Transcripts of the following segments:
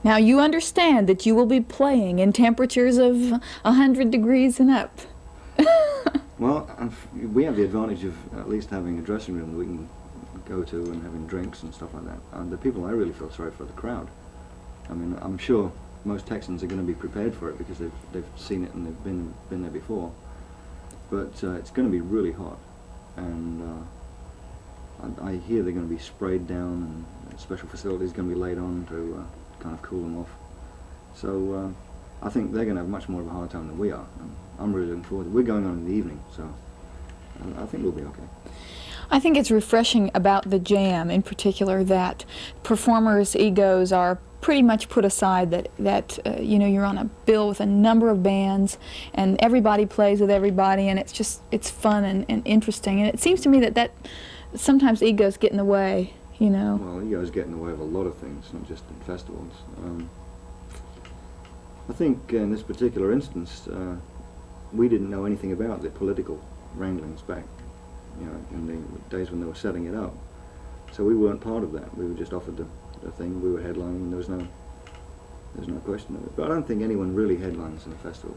Now you understand that you will be playing in temperatures of 100 degrees and up. Well, we have the advantage of at least having a dressing room that we can go to and having drinks and stuff like that. And the people, I really feel sorry for the crowd. I mean, I'm sure most Texans are going to be prepared for it because they've seen it and they've been there before. But it's going to be really hot, and I hear they're going to be sprayed down and special facilities going to be laid on to kind of cool them off. So I think they're going to have much more of a hard time than we are. And I'm really looking forward to it. We're going on in the evening, so I think we'll be okay. I think it's refreshing about the Jam in particular that performers' egos are pretty much put aside, that you know, you're on a bill with a number of bands and everybody plays with everybody, and it's fun and interesting, and it seems to me that sometimes egos get in the way, you know. Well, egos get in the way of a lot of things, not just in festivals. I think in this particular instance, we didn't know anything about the political wranglings back, you know, in the days when they were setting it up. So we weren't part of that. We were just offered the thing. We were headlining, and there was no question of it. But I don't think anyone really headlines in a festival.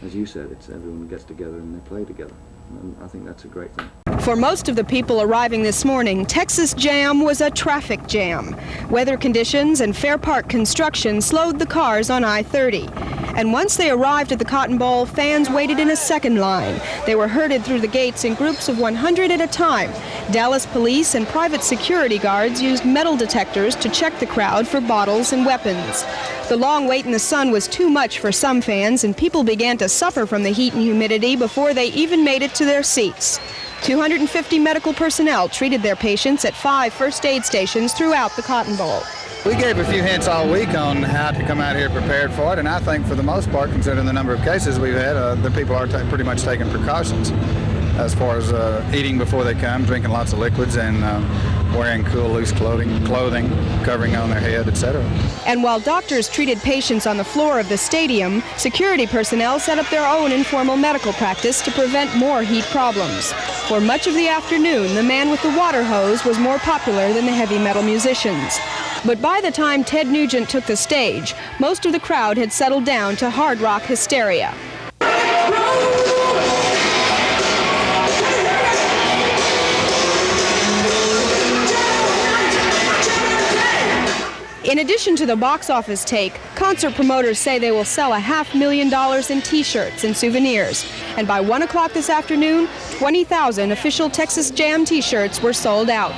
As you said, it's everyone gets together and they play together. And I think that's a great thing. For most of the people arriving this morning, Texas Jam was a traffic jam. Weather conditions and Fair Park construction slowed the cars on I-30. And once they arrived at the Cotton Bowl, fans waited in a second line. They were herded through the gates in groups of 100 at a time. Dallas police and private security guards used metal detectors to check the crowd for bottles and weapons. The long wait in the sun was too much for some fans, and people began to suffer from the heat and humidity before they even made it to their seats. 250 medical personnel treated their patients at 5 first aid stations throughout the Cotton Bowl. We gave a few hints all week on how to come out here prepared for it, and I think for the most part, considering the number of cases we've had, the people are pretty much taking precautions as far as eating before they come, drinking lots of liquids, and wearing cool, loose clothing, covering on their head, etc. And while doctors treated patients on the floor of the stadium, security personnel set up their own informal medical practice to prevent more heat problems. For much of the afternoon, the man with the water hose was more popular than the heavy metal musicians. But by the time Ted Nugent took the stage, most of the crowd had settled down to hard rock hysteria. In addition to the box office take, concert promoters say they will sell $500,000 in T-shirts and souvenirs. And by 1 o'clock this afternoon, 20,000 official Texas Jam T-shirts were sold out.